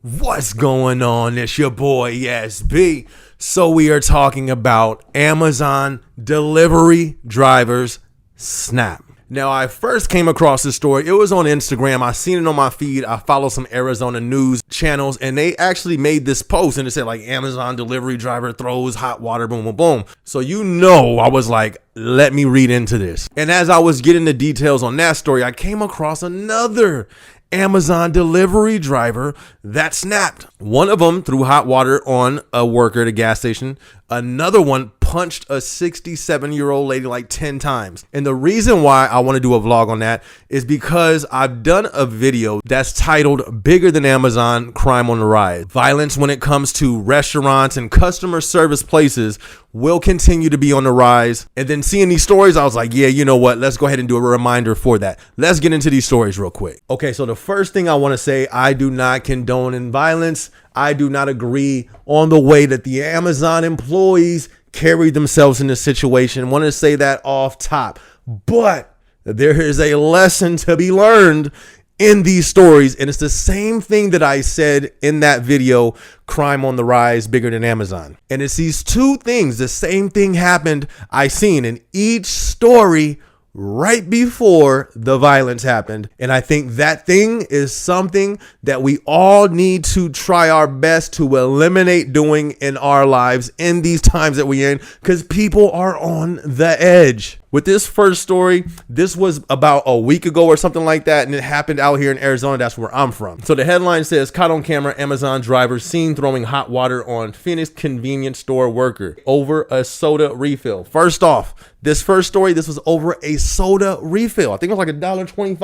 What's going on? It's your boy SB. So we are talking about Amazon delivery drivers snap. Now, I first came across this story. It was on Instagram. I seen it on my feed. I follow some Arizona news channels, and they actually made this post, and it said like Amazon delivery driver throws hot water, boom, boom, boom. So I was like, let me read into this. And as I was getting the details on that story, I came across another Amazon delivery driver that snapped. One of them threw hot water on a worker at a gas station. Another one punched a 67-year-old lady like 10 times. And the reason why I want to do a vlog on that is because I've done a video that's titled Bigger Than Amazon, Crime on the Rise. Violence when it comes to restaurants and customer service places will continue to be on the rise. And then seeing these stories, I was like, yeah, you know what? Let's go ahead and do a reminder for that. Let's get into these stories real quick. Okay, so the first thing I want to say, I do not condone violence. I do not agree on the way that the Amazon employees carry themselves in this situation. I want to say that off top. But there is a lesson to be learned in these stories, and it's the same thing that I said in that video, Crime on the Rise, Bigger Than Amazon. And it's these two things. The same thing happened, I seen in each story right before the violence happened. And I think that thing is something that we all need to try our best to eliminate doing in our lives in these times that we're in, because people are on the edge. With this first story, this was about a week ago or something like that, and it happened out here in Arizona. That's where I'm from. So the headline says, caught on camera, Amazon driver seen throwing hot water on Phoenix convenience store worker over a soda refill. First off, this first story, this was over a soda refill. I think it was like $1.25,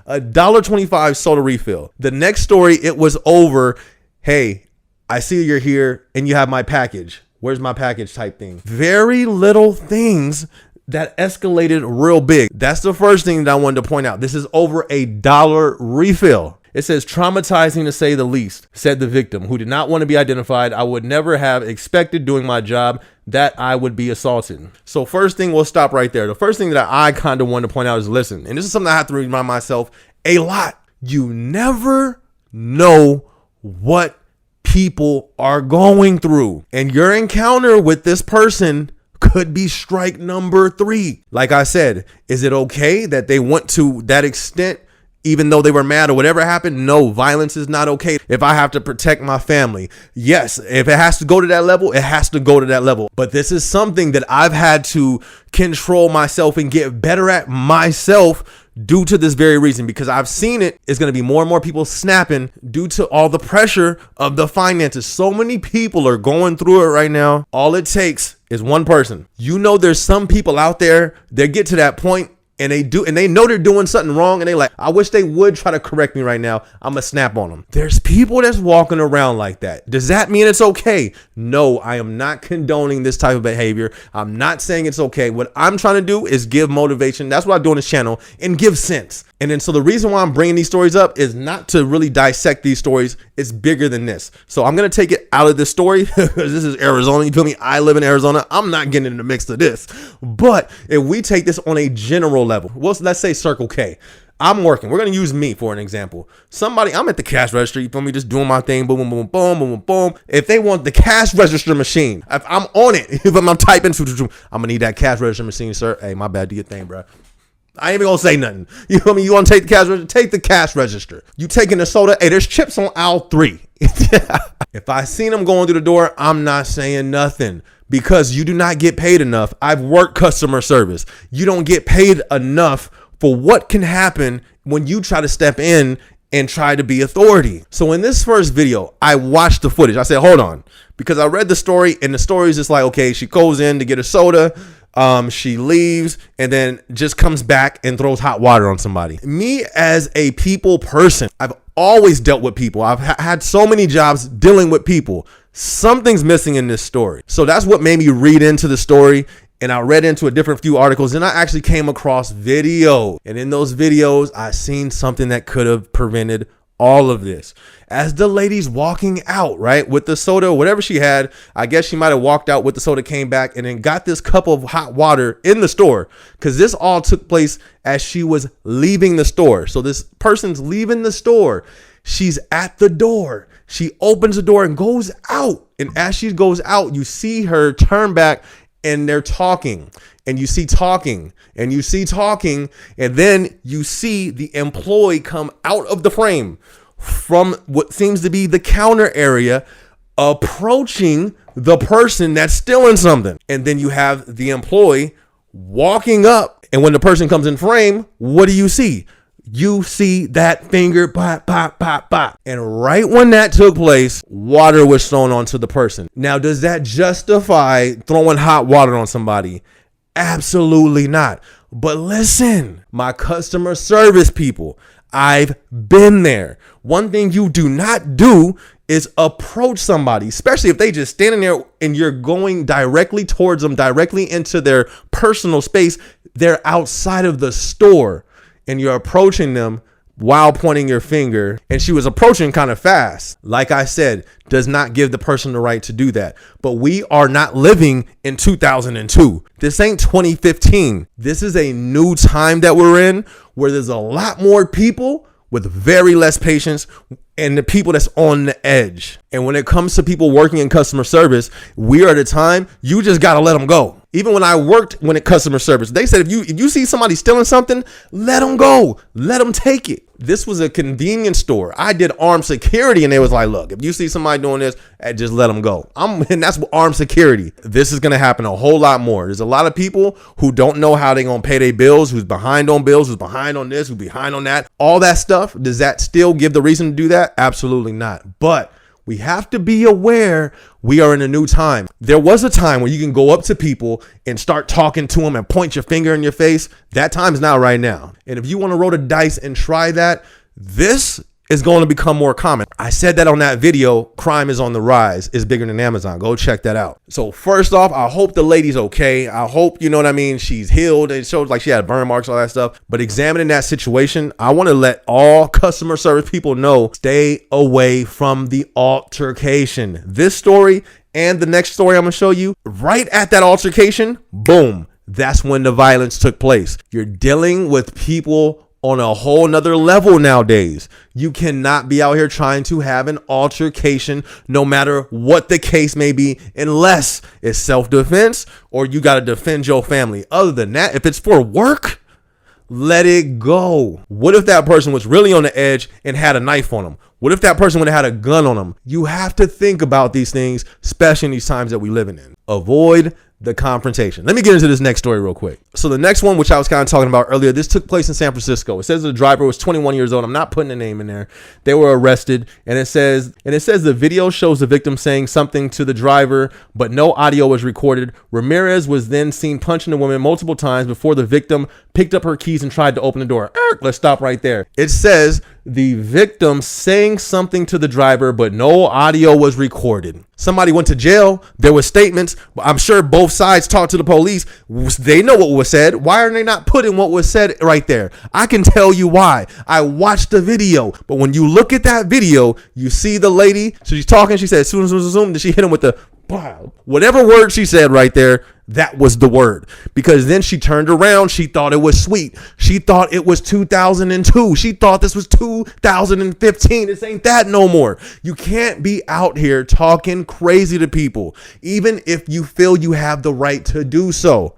$1.25 soda refill. The next story, it was over, hey, I see you're here and you have my package. Where's my package type thing? Very little things that escalated real big. That's the first thing that I wanted to point out. This is over $1 refill. It says, traumatizing to say the least, said the victim, who did not want to be identified. I would never have expected doing my job that I would be assaulted. So first thing, we'll stop right there. The first thing that I kind of want to point out is, listen, and this is something I have to remind myself a lot. You never know what people are going through. And your encounter with this person could be strike number 3. Like I said, is it okay that they went to that extent even though they were mad or whatever happened? No, violence is not okay. If I have to protect my family, yes, if it has to go to that level, it has to go to that level. But this is something that I've had to control myself and get better at myself due to this very reason, because I've seen it. It's going to be more and more people snapping due to all the pressure of the finances. So many people are going through it right now. All it takes is one person. You know, there's some people out there that get to that point and they know they're doing something wrong, and they like, I wish they would try to correct me right now. I'm gonna snap on them. There's people that's walking around like that. Does that mean it's okay? No, I am not condoning this type of behavior. I'm not saying it's okay. What I'm trying to do is give motivation. That's what I do on this channel, and give sense. And then so the reason why I'm bringing these stories up is not to really dissect these stories. It's bigger than this. So I'm going to take it out of this story because this is Arizona. You feel me? I live in Arizona. I'm not getting in the mix of this. But if we take this on a general level, well, let's say Circle K. I'm working. We're going to use me for an example. I'm at the cash register. You feel me? Just doing my thing. Boom, boom, boom, boom, boom, boom, boom. If they want the cash register machine, if I'm on it, if I'm typing, I'm going to need that cash register machine, sir. Hey, my bad. Do your thing, bro. I ain't even gonna say nothing. You feel me? You want to take the cash register? Take the cash register. You taking the soda? Hey, there's chips on aisle 3. If I seen them going through the door, I'm not saying nothing, because you do not get paid enough. I've worked customer service. You don't get paid enough for what can happen when you try to step in and try to be authority. So in this first video, I watched the footage. I said, hold on, because I read the story, and the story is just like, okay, she goes in to get a soda. She leaves and then just comes back and throws hot water on somebody. Me as a people person, I've always dealt with people. I've had so many jobs dealing with people. Something's missing in this story. So that's what made me read into the story. And I read into a different few articles, and I actually came across video. And in those videos, I seen something that could have prevented all of this. As the lady's walking out, right, with the soda, whatever she had, I guess she might have walked out with the soda, came back, and then got this cup of hot water in the store, because this all took place as she was leaving the store. So this person's leaving the store. She's at the door. She opens the door and goes out. And as she goes out, you see her turn back and they're talking. And you see talking. And you see talking. And then you see the employee come out of the frame from what seems to be the counter area, approaching the person that's stealing something. And then you have the employee walking up. And when the person comes in frame, what do you see? You see that finger pop, pop, pop, pop. And right when that took place, water was thrown onto the person. Now, does that justify throwing hot water on somebody? Absolutely not. But listen, my customer service people, I've been there. One thing you do not do is approach somebody, especially if they just standing there and you're going directly towards them, directly into their personal space. They're outside of the store and you're approaching them while pointing your finger. And she was approaching kind of fast. Like I said, does not give the person the right to do that. But we are not living in 2002. This ain't 2015. This is a new time that we're in where there's a lot more people with very less patience and the people that's on the edge. And when it comes to people working in customer service, we are at a time you just got to let them go. Even when I worked when it customer service, they said, if you see somebody stealing something, let them go, let them take it. This was a convenience store. I did armed security and they was like, look, if you see somebody doing this, just let them go. And that's armed security. This is going to happen a whole lot more. There's a lot of people who don't know how they're going to pay their bills, who's behind on bills, who's behind on this, who's behind on that, all that stuff. Does that still give the reason to do that? Absolutely not. But we have to be aware we are in a new time. There was a time where you can go up to people and start talking to them and point your finger in your face. That time is not right now. And if you want to roll the dice and try that, this is going to become more common. I said that on that video, crime is on the rise. It's bigger than Amazon. Go check that out. So first off, I hope the lady's okay. I hope, you know what I mean, she's healed. It shows like she had burn marks, all that stuff. But examining that situation, I want to let all customer service people know, stay away from the altercation. This story and the next story I'm going to show you, right at that altercation, boom, that's when the violence took place. You're dealing with people on a whole nother level nowadays. You cannot be out here trying to have an altercation, no matter what the case may be, unless it's self-defense or you got to defend your family. Other than that, if it's for work, let it go. What if that person was really on the edge and had a knife on them? What if that person would have had a gun on them? You have to think about these things, especially in these times that we're living in. Avoid the confrontation. Let me get into this next story real quick. So the next one, which I was kind of talking about earlier, this took place in San Francisco. It says the driver was 21 years old. I'm not putting a name in there. They were arrested, and it says the video shows the victim saying something to the driver, but no audio was recorded. Ramirez was then seen punching the woman multiple times before the victim picked up her keys and tried to open the door. Let's stop right there. It says the victim saying something to the driver, but no audio was recorded. Somebody went to jail. There were statements. I'm sure both sides talked to the police. They know what was said. Why are they not putting what was said right there? I can tell you why. I watched the video, but when you look at that video, you see the lady. So she's talking. She said, zoom, zoom, zoom. Then she hit him with the whatever word she said right there. That was the word, because then she turned around. She thought it was sweet. She thought it was 2002. She thought this was 2015. This ain't that no more. You can't be out here talking crazy to people, even if you feel you have the right to do so,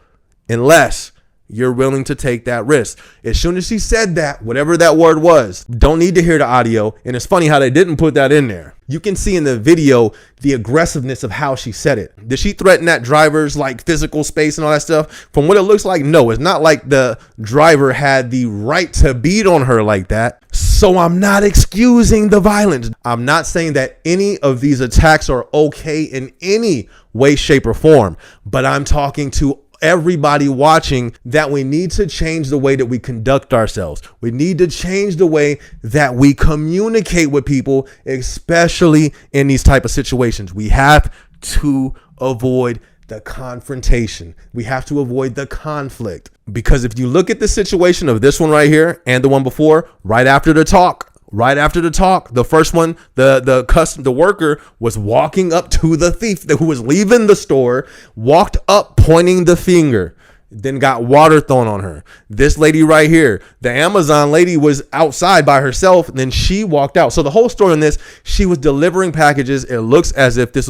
unless you're willing to take that risk. As soon as she said that, whatever that word was, don't need to hear the audio. And it's funny how they didn't put that in there. You can see in the video the aggressiveness of how she said it. Did she threaten that driver's like physical space and all that stuff? From what it looks like, no. It's not like the driver had the right to beat on her like that. So I'm not excusing the violence. I'm not saying that any of these attacks are okay in any way, shape, or form. But I'm talking to everybody watching that we need to change the way that we conduct ourselves. We need to change the way that we communicate with people, especially in these type of situations. We have to avoid the confrontation. We have to avoid the conflict, because if you look at the situation of this one right here and the one before, right after the talk, the first one, the worker was walking up to the thief who was leaving the store, walked up pointing the finger. then got water thrown on her. This lady right here, the Amazon lady, was outside by herself, and then she walked out. So the whole story on this, she was delivering packages. It looks as if this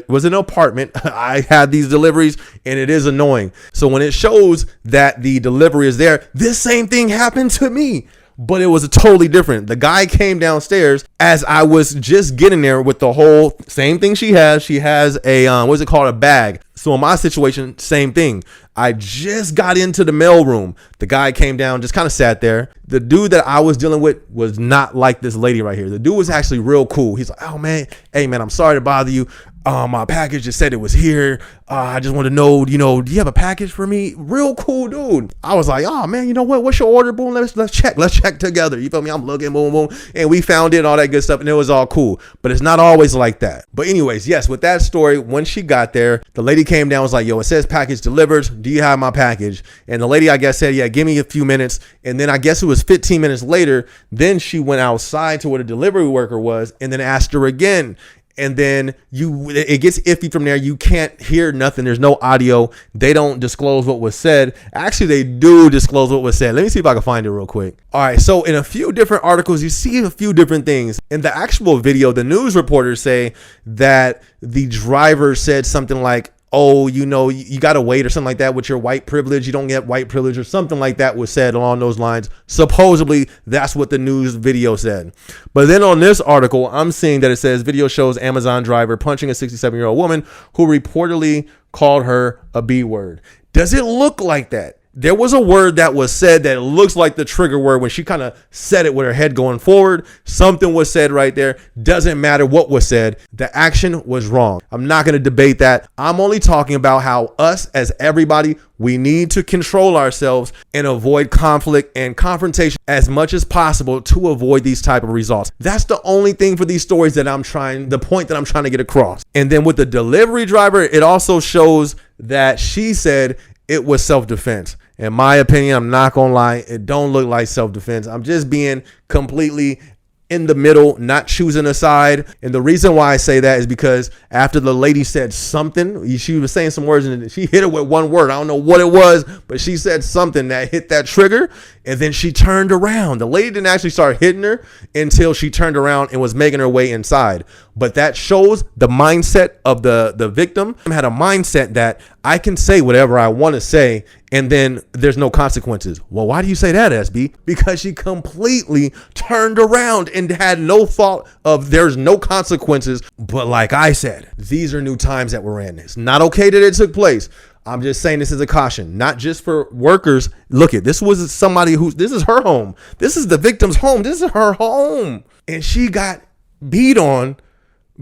was an apartment. I had these deliveries, and it is annoying. So when it shows that the delivery is there, this same thing happened to me. But it was totally different. The guy came downstairs as I was just getting there with the whole same thing she has. She has a, what's it called? A bag. So in my situation, same thing. I just got into the mailroom. The guy came down, just kind of sat there. The dude that I was dealing with was not like this lady right here. The dude was actually real cool. He's like, oh man, hey man, I'm sorry to bother you. My package just said it was here. I just want to know, do you have a package for me? Real cool dude. I was like, oh man, you know what? What's your order? Boom, let's check. Let's check together. You feel me? I'm looking, boom, boom. And we found it, all that good stuff, and it was all cool. But it's not always like that. But anyways, yes, with that story, when she got there, the lady came down, was like, yo, it says package delivered. Do you have my package? And the lady, I guess, said, yeah, give me a few minutes. And then I guess it was 15 minutes later, then she went outside to where the delivery worker was and then asked her again. And then it gets iffy from there. You can't hear nothing. There's no audio. They don't disclose what was said. Actually, they do disclose what was said. Let me see if I can find it real quick. All right. So in a few different articles, you see a few different things. In the actual video, the news reporters say that the driver said something like, oh, you got to wait or something like that with your white privilege. You don't get white privilege or something like that was said along those lines. Supposedly, that's what the news video said. But then on this article, I'm seeing that it says video shows Amazon driver punching a 67-year-old woman who reportedly called her a B word. Does it look like that? There was a word that was said that looks like the trigger word when she kind of said it with her head going forward. Something was said right there. Doesn't matter what was said. The action was wrong. I'm not going to debate that. I'm only talking about how us as everybody, we need to control ourselves and avoid conflict and confrontation as much as possible to avoid these type of results. That's the only thing for these stories that the point that I'm trying to get across. And then with the delivery driver, it also shows that she said it was self-defense. In my opinion, I'm not gonna lie, it don't look like self-defense. I'm just being completely in the middle, not choosing a side. And the reason why I say that is because after the lady said something, she was saying some words and she hit it with one word. I don't know what it was, but she said something that hit that trigger. And then she turned around. The lady didn't actually start hitting her until she turned around and was making her way inside. But that shows the mindset of the victim. Had a mindset that I can say whatever I want to say and then there's no consequences. Well, why do you say that, SB? Because she completely turned around and had no thought of there's no consequences. But like I said, these are new times that we're in. It's not okay that it took place. I'm just saying this is a caution, not just for workers. Look, this was somebody this is her home. This is the victim's home. This is her home. And she got beat on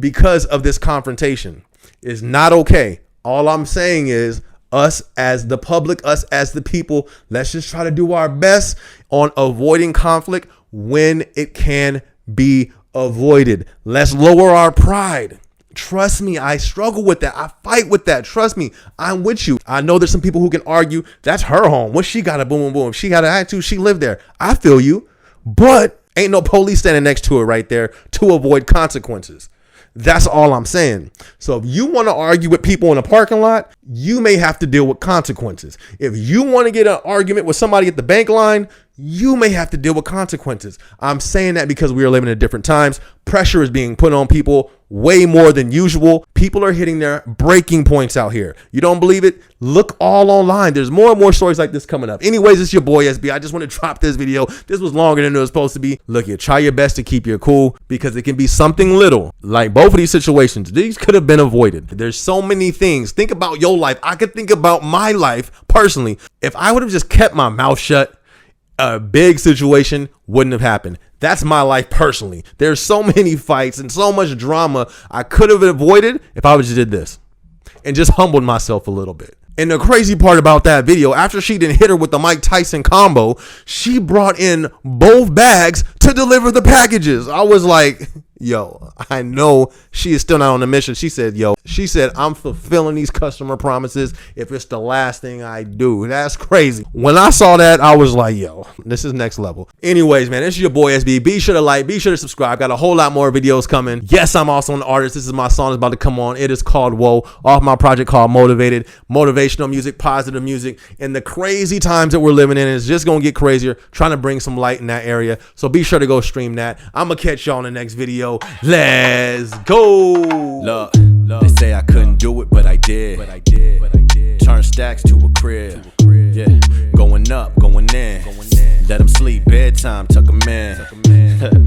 because of this confrontation. It's not okay. All I'm saying is us as the public, us as the people, let's just try to do our best on avoiding conflict when it can be avoided. Let's lower our pride. Trust me, I struggle with that. I fight with that. Trust me, I'm with you. I know there's some people who can argue that's her home. What she got a boom, boom, boom. If she got an attitude, she lived there. I feel you, but ain't no police standing next to her right there to avoid consequences. That's all I'm saying. So if you want to argue with people in a parking lot, you may have to deal with consequences. If you want to get an argument with somebody at the bank line, you may have to deal with consequences. I'm saying that because we are living in different times. Pressure is being put on people way more than usual. People are hitting their breaking points out here. You don't believe it? Look all online. There's more and more stories like this coming up. Anyways, it's your boy SB. I just want to drop this video. This was longer than it was supposed to be. Look, you try your best to keep your cool because it can be something little. Like both of these situations, these could have been avoided. There's so many things. Think about your life. I could think about my life personally. If I would have just kept my mouth shut, a big situation wouldn't have happened. That's my life personally. There's so many fights and so much drama I could have avoided if I just did this and just humbled myself a little bit. And the crazy part about that video, after she didn't hit her with the Mike Tyson combo, she brought in both bags to deliver the packages. I was like, Yo, I know she is still not on the mission. She said, I'm fulfilling these customer promises if it's the last thing I do. That's crazy. When I saw that, I was like, yo, this is next level. Anyways, man, this is your boy SB. Be sure to like, be sure to subscribe. Got a whole lot more videos coming. Yes, I'm also an artist. This is my song that's about to come on. It is called Whoa, off my project called Motivated. Motivational music, positive music. In the crazy times that we're living in, it's just going to get crazier. Trying to bring some light in that area. So be sure to go stream that. I'm going to catch y'all in the next video. Let's go. Look, they say I couldn't do it, but I did. Turn stacks to a crib. Yeah, going up, going in. Let them sleep, bedtime, tuck them in.